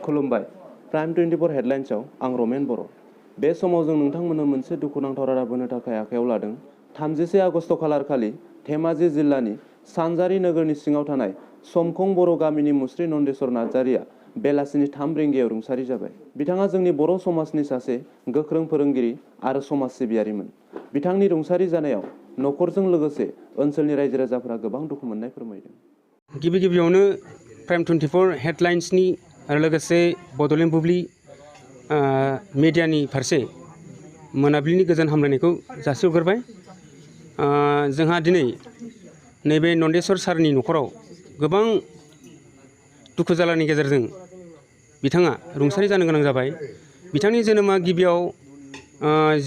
खुलुमबाय प्राइम 24 हेडलाइन्सआव आं रमेन बर'। बे समाव जों नोंथांमोननो मोनसे दुखुनांथाव रादाब होनो थाखाय आखायाव लादों। 31 आगस्ट खालारखालि धेमाजि जिल्लानि सानजारि नोगोरनि सिङाव थानाय समखं बर' गामिनि मुस्रि नन्देस्वर नार्जारिया बेलासिनि 3 रिंगायाव रुंसारि जाबाय। बिथाङा जोंनि बर' समाजनि सासे गोख्रों फोरोंगिरि आरो समाज सिबियारिमोन। बिथांनि रुंसारि जानायाव नखरजों लोगोसे ओनसोलनि रायजो राजाफोरा गोबां दुखु मोननाय फोरमायदों। गिबियावनो प्राइम 24 हेडलाइन्सनि आरो लोगोसे बड'लेण्ड बुब्लि मिडियानि फारसे मोनाबिलिनि गोजोन हामलायनायखौ जासिहरग्रोबाय। जोंहा दिनै नैबे नन्देस्वर सारनि न'खराव गोबां दुखु जालानि गेजेरजों बिथाङा रुंसारि जानो गोनां जाबाय। बिथांनि जोनोमा गिबियाव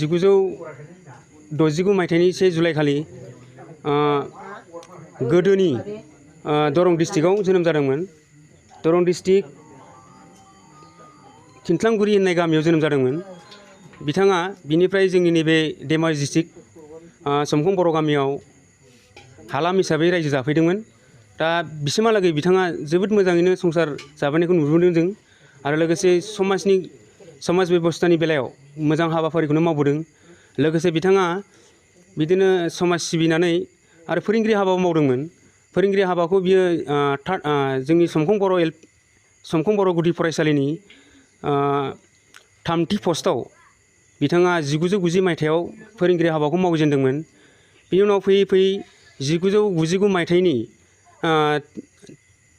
1969 मायथाइनि 1 जुलाइ खालि गोदोनि दरं डिस्ट्रिक्टआव जोनोम जादोंमोन। दरं डिस्ट्रिक्ट थिंख्लांगुरि होननाय गामियाव जोनोम जादोंमोन। बिथाङा बिनिफ्राय जोंनि नैबे धेमाजि डिस्ट्रिक्ट समखं बर' गामियाव हालाम हिसाबै रायजो जाफैदोंमोन। दा बिसिमहालागै बिथाङा जोबोद मोजाङैनो संसार जाबोनायखौ नुबोदों जों, आरो लोगोसे समाज बेबस्थानि बेलायाव मोजां हाबाफारिखौनो मावबोदों। लोगोसे बिथाङा बिदिनो समाज सिबिनानै आरो फोरोंगिरि हाबाबो मावदोंमोन। फोरोंगिरि हाबाखौ बियो जोंनि समखं बर' गुदि फरायसालिनि 3थि पस्टआव बिथाङा 1990 मायथाइयाव फोरोंगिरि हाबाखौ मावजेनदोंमोन। बिनि उनाव फैयै फैयै 1999 मायथाइनि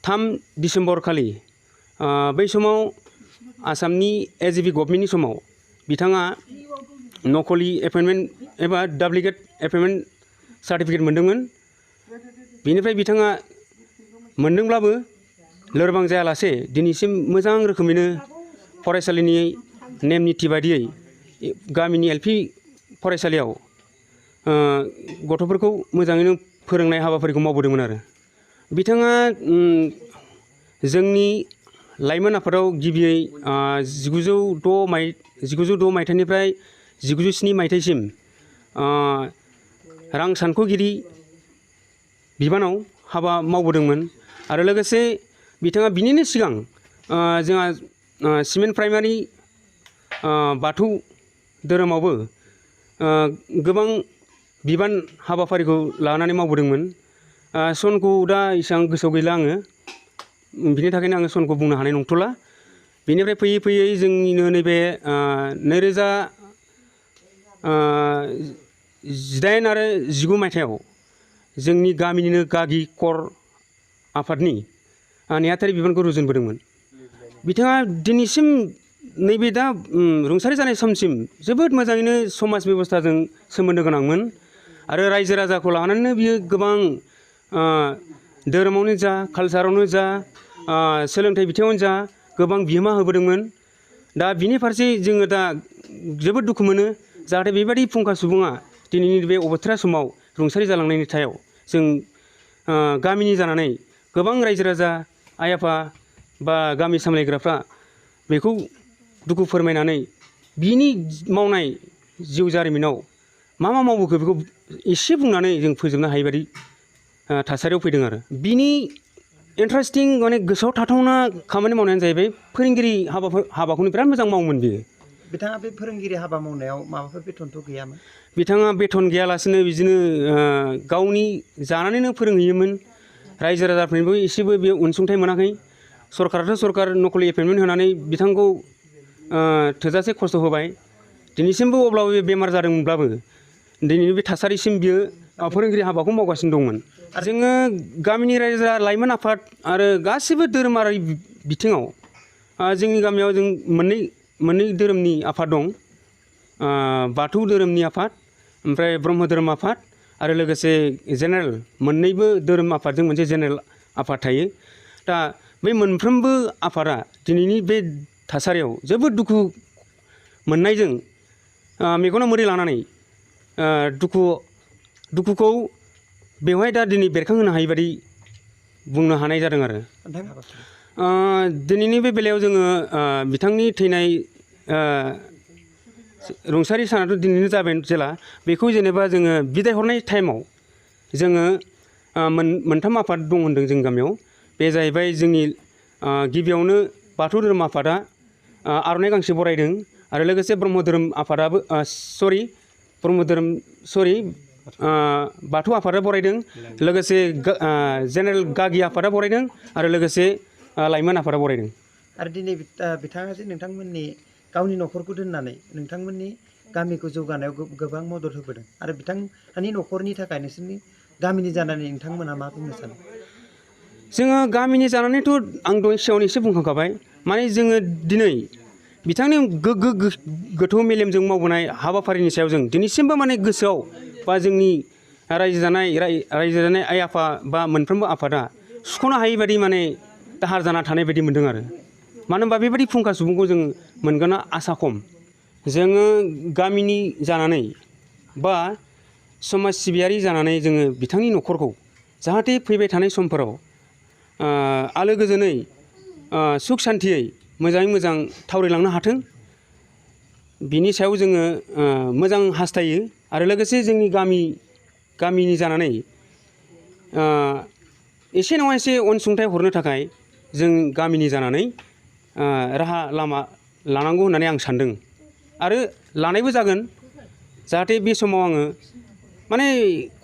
3 डिसेम्बर खालि बै समाव आसामनि AJP गभर्नमेन्टनि समाव बिथाङा नकलि एपइन्टमेन्ट एबा डुप्लिकेट एपइन्टमेन्ट सार्टिफिकेट मोनदोंमोन। बेनिफ्राय बिथाङा मोनदोंब्लाबो लोरबां जायालासे दिनैसिम मोजां रोखोमैनो फरायसालिनि नेम निथि बायदियै गामिनि LP फरायसालियाव गथ'फोरखौ मोजाङैनो फोरोंनाय हाबाफारिखौ मावबोदोंमोन आरो बिथाङा जोंनि लाइमोन आफादाव गिबियै 1906 मायथाइनिफ्राय 1907 मायथाइसिम रां सानख'गिरि बिबानाव हाबा मावबोदोंमोन। आरो लोगोसे बिथाङा बिनिनो सिगां जोंहा सिमेन्ट प्राइमारि बाथौ धोरोमावबो गोबां बिबान हाबाफारिखौ लानानै मावबोदोंमोन। सनखौ दा एसेबां गोसोआव गैला आङो, बिनि थाखायनो आङो सनखौ बुंनो हानाय नंथ'ला। बेनिफ्राय फैयै फैयै जोंनिनो नैबे 2018 आरो 19 मायथाइयाव जोंनि गामिनिनो गागि कर आफादनि नेहाथारि बिबानखौ रुजुनबोदोंमोन। बिथाङा दिनैसिम नैबे दा रुंसारि जानाय समसिम जोबोद मोजाङैनो समाज बेबस्थाजों सोमोन्दो गोनांमोन आरो रायजो राजाखौ लानानैनो बियो गोबां धोरोमावनो जा, कालसारावनो जा, सोलोंथाइ बिथिङावनो जा गोबां बिहोमा होबोदोंमोन। दा बिनि फारसे जोङो दा जोबोद दुखु मोनो, जाहाथे बेबायदि फुंखा सुबुङा दिनैनि बे अबथारा समाव रुंसारि जालांनायनि थायाव जों गामिनि जानानै गोबां रायजो राजा, आइ आफा बा गामि सामलायग्राफ्रा बेखौ दुखु फोरमायनानै बिनि मावनाय जिउ जारिमिनाव मा मावबोखो बेखौ एसे बुंनानै जों फोजोबनो हायै बायदि थासारियाव फैदों आरो बिनि इन्टारेस्टिं माने गोसोआव थाथावना खामानि मावनायानो जाहैबाय फोरोंगिरि हाबाखौनो बिराद मोजां मावोमोन बियो। बिथाङा बे फोरोंगिरि हाबा मावनायाव माबाफोर बेथनथ' गैयामोन? बिथाङा बेथन गैयालासिनो बिदिनो गावनि जानानैनो फोरोंहैयोमोन। रायजो राजाफोरनिबो एसेबो बे अनसुंथाइ मोनाखै। सरकाराथ' सरकार नकलि एपइन्टमेन्ट होनानै बिथांखौ थोजासे खस्थ' होबाय। दिनैसिमबो अब्लाबो बेमार जादोंमोनब्लाबो दिनैनि बे थासारिसिम बियो फोरोंगिरि हाबाखौ मावगासिनो दंमोन। जोङो गामिनि रायजो लाइमोन आफाद आरो गासिबो धोरोमारि बिथिङाव जोंनि गामियाव जों मोननै धोरोमनि आफाद दं। बाथौ धोरोमनि आफाद, ओमफ्राय ब्रह्म धोरोम आफाद आरो लोगोसे जेनेरेल मोननैबो धोरोम आफादजों मोनसे जेनेरेल आफाद थायो। दा बे मोनफ्रोमबो आफादा दिनैनि बे थासारियाव जोबोद दुखु मोननायजों मेगनाव मोदै लानानै दुखुखौ बेवहाय दा दिनै बेरखांहोनो हायै बादि बुंनो हानाय जादों आरो दिनैनि बे बेलायाव जोङो बिथांनि थैनाय रुंसारि सानाथ' दिनैनो जाबाय जेला बेखौ जेनेबा जोङो बिदाय हरनाय टाइमाव जोङो मोनथाम आफाद दं होनदों जोंनि गामियाव। बे जाहैबाय जोंनि गिबियावनो बाथौ धोरोम आफादा आर'नाइ गांसे बरायदों आरो लोगोसे ब्रह्म धोरोम आफादाबो बाथौ आफादा बरायदों लोगोसे जेनेरेल गागि आफादा बरायदों आरो लोगोसे लाइमोन आफादा बरायदों। आरो दिनै बिथाङा जे नोंथांमोननि गावनि न'खरखौ दोननानै नोंथांमोननि गामिखौ जौगानायाव गोबां मदद होबोदों आरो बिथांनि न'खरनि थाखाय नोंसोरनि गामिनि जानानै नोंथांमोना मा बुंनो सानो? जोङो गामिनि जानानैथ' आं दहाय सिगाङावनो एसे बुंखांखाबाय माने जोङो दिनै बिथांनि गोथौ मेलेमजों मावबोनाय हाबाफारिनि सायाव जों दिनैसिमबो माने गोसोआव बा जोंनि रायजो जानाय आइ आफा बा मोनफ्रोमबो आफादा सुख'नो हायै बायदि माने दाहार जाना थानाय बायदि मोनदों आरो मानो होनबा बेबायदि फुंखा सुबुंखौ जों मोनगोना आसा खम। जोङो गामिनि जानानै बा समाज सिबियारि जानानै जोङो बिथांनि न'खरखौ जाहाथे फैबाय थानाय समफोराव आलो गोजोनै सुख सान्थियै मोजाङै मोजां थावरिलांनो हाथों बिनि सायाव जोङो मोजां हास्थायो आरो लोगोसे जोंनि गामिनि जानानै एसे नङा एसे अनसुंथाइ हरनो थाखाय जों गामिनि जानानै राहा लामा लानांगौ होननानै आं सानदों आरो लानायबो जागोन जाहाथे बे समाव आङो माने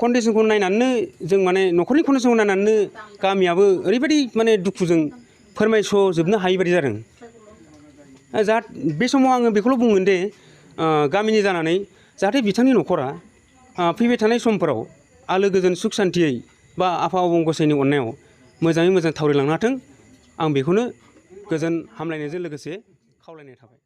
कन्डिसनखौ नायनानैनो जों माने न'खरनि कन्डिसनखौ नायनानैनो गामियाबो ओरैबायदि माने दुखुजों फोरमायस'जोबनो हायि बायदि जादों। बे समाव आङो बेखौल' बुंगोन दे गामिनि जानानै जाहाथे बिथांनि न'खरा फैबाय थानाय समफोराव आलो गोजोन सुख सान्थियै बा आफा अबं गसाइनि अननायाव मोजाङै मोजां थावरिलांनो हाथों आं बेखौनो गोजोन हामलायनायजों लोगोसे खावलायनाय थाबाय।